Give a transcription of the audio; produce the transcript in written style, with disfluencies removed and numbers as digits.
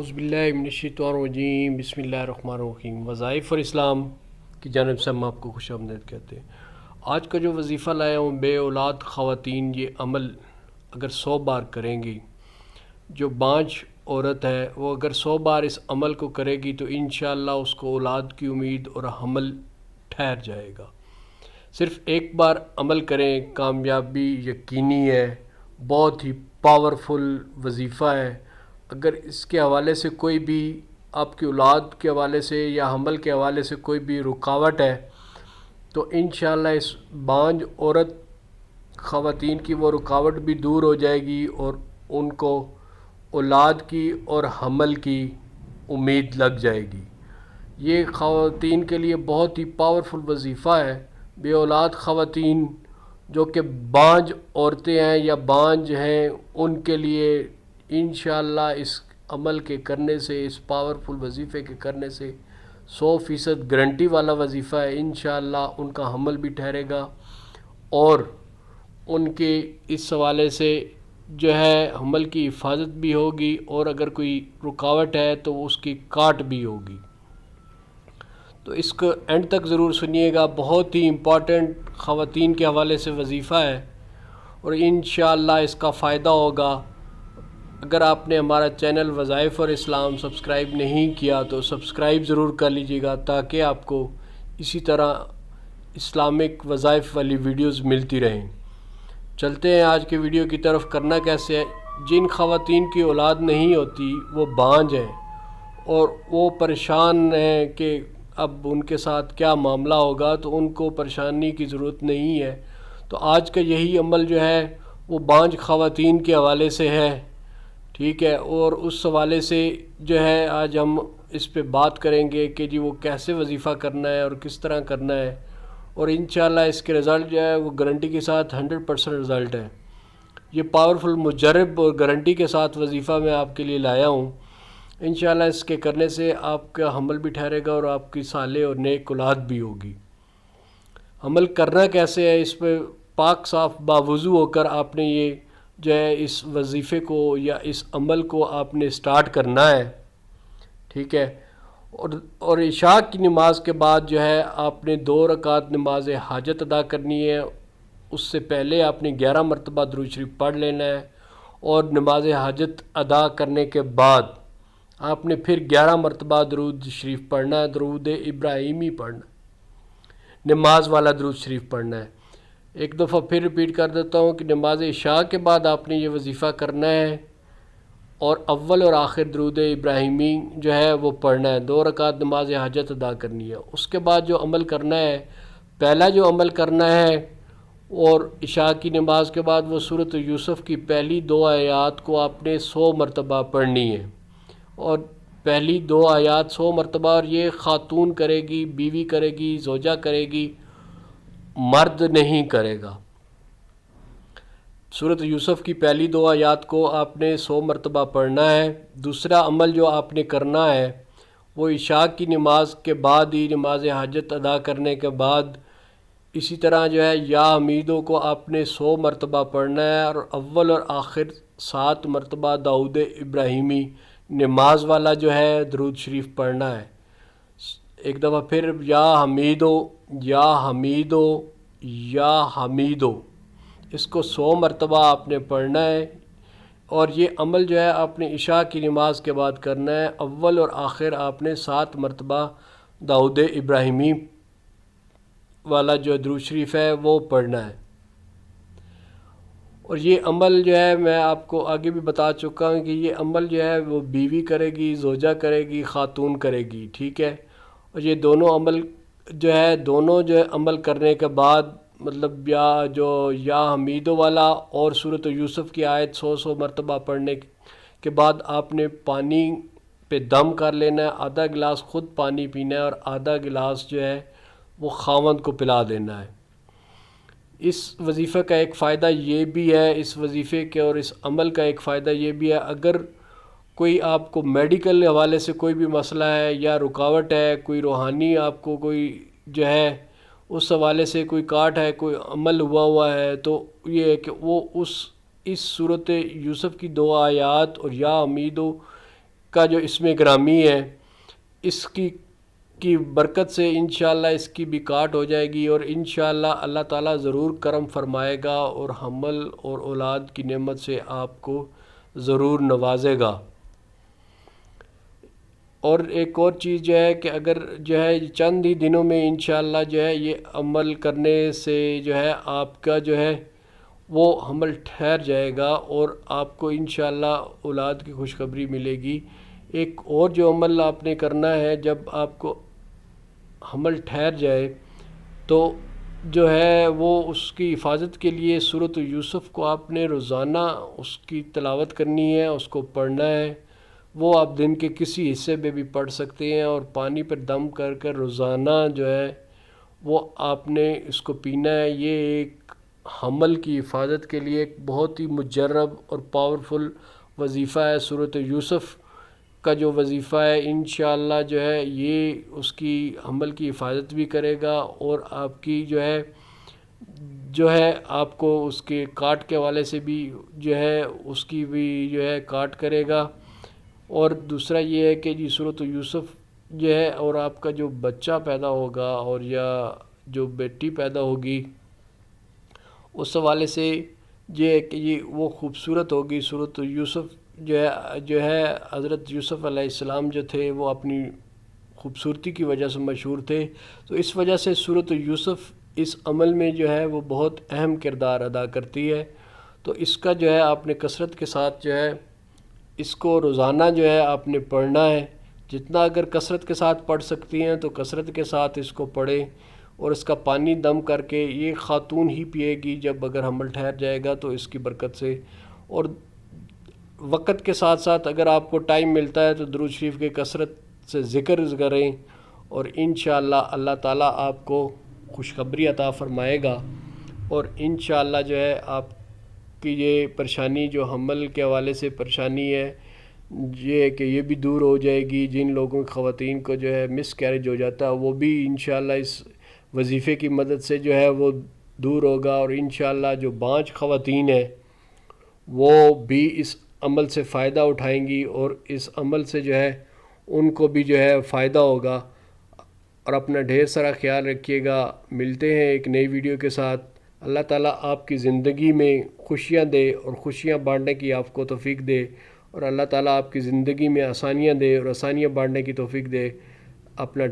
اعوذ باللہ من الشیطان الرجیم، بسم اللہ الرحمن الرحیم۔ وظائف اور اسلام کی جانب سے ہم آپ کو خوش آمدید کہتے ہیں۔ آج کا جو وظیفہ لایا ہوں، بے اولاد خواتین یہ عمل اگر 100 بار کریں گی، جو بانجھ عورت ہے وہ اگر 100 بار اس عمل کو کرے گی تو انشاءاللہ اس کو اولاد کی امید اور حمل ٹھہر جائے گا۔ صرف ایک بار عمل کریں، کامیابی یقینی ہے۔ بہت ہی پاورفل وظیفہ ہے۔ اگر اس کے حوالے سے کوئی بھی آپ کی اولاد کے حوالے سے یا حمل کے حوالے سے کوئی بھی رکاوٹ ہے تو انشاءاللہ اس بانجھ عورت خواتین کی وہ رکاوٹ بھی دور ہو جائے گی اور ان کو اولاد کی اور حمل کی امید لگ جائے گی۔ یہ خواتین کے لیے بہت ہی پاورفل وظیفہ ہے۔ بے اولاد خواتین جو کہ بانجھ عورتیں ہیں یا بانجھ ہیں، ان کے لیے انشاءاللہ اس عمل کے کرنے سے، اس پاورفل وظیفے کے کرنے سے 100% گارنٹی والا وظیفہ ہے۔ انشاءاللہ ان کا حمل بھی ٹھہرے گا اور ان کے اس حوالے سے جو ہے حمل کی حفاظت بھی ہوگی، اور اگر کوئی رکاوٹ ہے تو اس کی کاٹ بھی ہوگی۔ تو اس کو اینڈ تک ضرور سنیے گا، بہت ہی امپورٹنٹ خواتین کے حوالے سے وظیفہ ہے اور انشاءاللہ اس کا فائدہ ہوگا۔ اگر آپ نے ہمارا چینل وظائف اور اسلام سبسکرائب نہیں کیا تو سبسکرائب ضرور کر لیجیے گا تاکہ آپ کو اسی طرح اسلامک وظائف والی ویڈیوز ملتی رہیں۔ چلتے ہیں آج کے ویڈیو کی طرف۔ کرنا کیسے ہے؟ جن خواتین کی اولاد نہیں ہوتی وہ بانجھ ہیں اور وہ پریشان ہیں کہ اب ان کے ساتھ کیا معاملہ ہوگا، تو ان کو پریشانی کی ضرورت نہیں ہے۔ تو آج کا یہی عمل جو ہے وہ بانجھ خواتین کے حوالے سے ہے، ٹھیک ہے، اور اس حوالے سے جو ہے آج ہم اس پہ بات کریں گے کہ جی وہ کیسے وظیفہ کرنا ہے اور کس طرح کرنا ہے، اور انشاءاللہ اس کے رزلٹ جو ہے وہ گارنٹی کے ساتھ 100% رزلٹ ہے۔ یہ پاورفل مجرب اور گارنٹی کے ساتھ وظیفہ میں آپ کے لیے لایا ہوں۔ انشاءاللہ اس کے کرنے سے آپ کا حمل بھی ٹھہرے گا اور آپ کی صالح اور نیک اولاد بھی ہوگی۔ عمل کرنا کیسے ہے؟ اس پہ پاک صاف باوضو ہو کر آپ نے یہ جو ہے اس وظیفے کو یا اس عمل کو آپ نے سٹارٹ کرنا ہے، ٹھیک ہے، اور عشاء کی نماز کے بعد جو ہے آپ نے 2 رکعت نماز حاجت ادا کرنی ہے۔ اس سے پہلے آپ نے 11 مرتبہ درود شریف پڑھ لینا ہے، اور نماز حاجت ادا کرنے کے بعد آپ نے پھر 11 مرتبہ درود شریف پڑھنا ہے، درود ابراہیمی پڑھنا ہے، نماز والا درود شریف پڑھنا ہے۔ ایک دفعہ پھر ریپیٹ کر دیتا ہوں کہ نماز عشاء کے بعد آپ نے یہ وظیفہ کرنا ہے اور اول اور آخر درود ابراہیمی جو ہے وہ پڑھنا ہے، 2 رکعت نماز حاجت ادا کرنی ہے۔ اس کے بعد جو عمل کرنا ہے، پہلا جو عمل کرنا ہے اور عشاء کی نماز کے بعد، وہ سورۃ یوسف کی پہلی 2 آیات کو آپ نے 100 مرتبہ پڑھنی ہے، اور پہلی 2 آیات 100 مرتبہ، اور یہ خاتون کرے گی، بیوی کرے گی، زوجہ کرے گی، مرد نہیں کرے گا۔ سورۃ یوسف کی پہلی 2 آیات کو آپ نے 100 مرتبہ پڑھنا ہے۔ دوسرا عمل جو آپ نے کرنا ہے وہ عشاء کی نماز کے بعد ہی، نماز حاجت ادا کرنے کے بعد اسی طرح جو ہے یا حمیدو کو آپ نے 100 مرتبہ پڑھنا ہے، اور اول اور آخر 7 مرتبہ داؤد ابراہیمی نماز والا جو ہے درود شریف پڑھنا ہے۔ ایک دفعہ پھر یا حمیدو، یا حمیدو، یا حمیدو، اس کو 100 مرتبہ آپ نے پڑھنا ہے، اور یہ عمل جو ہے آپ نے عشاء کی نماز کے بعد کرنا ہے۔ اول اور آخر آپ نے 7 مرتبہ داؤد ابراہیمی والا جو درود شریف ہے وہ پڑھنا ہے۔ اور یہ عمل جو ہے میں آپ کو آگے بھی بتا چکا ہوں کہ یہ عمل جو ہے وہ بیوی کرے گی، زوجہ کرے گی، خاتون کرے گی، ٹھیک ہے، اور یہ دونوں عمل جو ہے عمل کرنے کے بعد، مطلب یا حمیدو والا اور سورۃ یوسف کی آیت 100 مرتبہ پڑھنے کے بعد آپ نے پانی پہ دم کر لینا ہے، آدھا گلاس خود پانی پینا ہے اور آدھا گلاس جو ہے وہ خاوند کو پلا دینا ہے۔ اس وظیفے کا ایک فائدہ یہ بھی ہے، اس وظیفے کے اور اس عمل کا ایک فائدہ یہ بھی ہے، اگر کوئی آپ کو میڈیکل حوالے سے کوئی بھی مسئلہ ہے یا رکاوٹ ہے، کوئی روحانی آپ کو کوئی جو ہے اس حوالے سے کوئی کاٹ ہے، کوئی عمل ہوا ہے، تو یہ ہے کہ وہ اس سورۃ یوسف کی 2 آیات اور یا حمیدو کا جو اسم گرامی ہے اس کی برکت سے انشاءاللہ اس کی بھی کاٹ ہو جائے گی، اور انشاءاللہ اللہ تعالیٰ ضرور کرم فرمائے گا اور حمل اور اولاد کی نعمت سے آپ کو ضرور نوازے گا۔ اور ایک اور چیز جو ہے کہ اگر جو ہے چند ہی دنوں میں انشاءاللہ جو ہے یہ عمل کرنے سے جو ہے آپ کا جو ہے وہ حمل ٹھہر جائے گا اور آپ کو انشاءاللہ اولاد کی خوشخبری ملے گی۔ ایک اور جو عمل آپ نے کرنا ہے، جب آپ کو حمل ٹھہر جائے تو جو ہے وہ اس کی حفاظت کے لیے سورۃ یوسف کو آپ نے روزانہ اس کی تلاوت کرنی ہے، اس کو پڑھنا ہے۔ وہ آپ دن کے کسی حصے میں بھی پڑھ سکتے ہیں، اور پانی پر دم کر کر روزانہ جو ہے وہ آپ نے اس کو پینا ہے۔ یہ ایک حمل کی حفاظت کے لیے ایک بہت ہی مجرب اور پاورفل وظیفہ ہے۔ سورۃ یوسف کا جو وظیفہ ہے انشاءاللہ جو ہے یہ اس کی حمل کی حفاظت بھی کرے گا، اور آپ کی جو ہے آپ کو اس کے کاٹ کے حوالے سے بھی جو ہے اس کی بھی جو ہے کاٹ کرے گا۔ اور دوسرا یہ ہے کہ سورۃ یوسف جو ہے، اور آپ کا جو بچہ پیدا ہوگا اور یا جو بیٹی پیدا ہوگی اس حوالے سے یہ ہے کہ یہ وہ خوبصورت ہوگی۔ سورۃ یوسف جو ہے حضرت یوسف علیہ السلام جو تھے وہ اپنی خوبصورتی کی وجہ سے مشہور تھے، تو اس وجہ سے سورۃ یوسف اس عمل میں جو ہے وہ بہت اہم کردار ادا کرتی ہے۔ تو اس کا جو ہے آپ نے کثرت کے ساتھ جو ہے اس کو روزانہ جو ہے آپ نے پڑھنا ہے۔ جتنا اگر کثرت کے ساتھ پڑھ سکتی ہیں تو کثرت کے ساتھ اس کو پڑھیں، اور اس کا پانی دم کر کے یہ خاتون ہی پیے گی جب اگر حمل ٹھہر جائے گا تو اس کی برکت سے۔ اور وقت کے ساتھ ساتھ اگر آپ کو ٹائم ملتا ہے تو درود شریف کے کثرت سے ذکر کریں، اور انشاءاللہ اللہ تعالیٰ آپ کو خوشخبری عطا فرمائے گا، اور انشاءاللہ جو ہے آپ کی یہ پریشانی جو حمل کے حوالے سے پریشانی ہے یہ کہ یہ بھی دور ہو جائے گی۔ جن لوگوں خواتین کو جو ہے مس کیریج ہو جاتا ہے وہ بھی انشاءاللہ اس وظیفے کی مدد سے جو ہے وہ دور ہوگا، اور انشاءاللہ جو بانجھ خواتین ہیں وہ بھی اس عمل سے فائدہ اٹھائیں گی، اور اس عمل سے جو ہے ان کو بھی جو ہے فائدہ ہوگا۔ اور اپنا ڈھیر سارا خیال رکھیے گا۔ ملتے ہیں ایک نئی ویڈیو کے ساتھ۔ اللہ تعالیٰ آپ کی زندگی میں خوشیاں دے اور خوشیاں بانٹنے کی آپ کو توفیق دے، اور اللہ تعالیٰ آپ کی زندگی میں آسانیاں دے اور آسانیاں بانٹنے کی توفیق دے۔ اپنا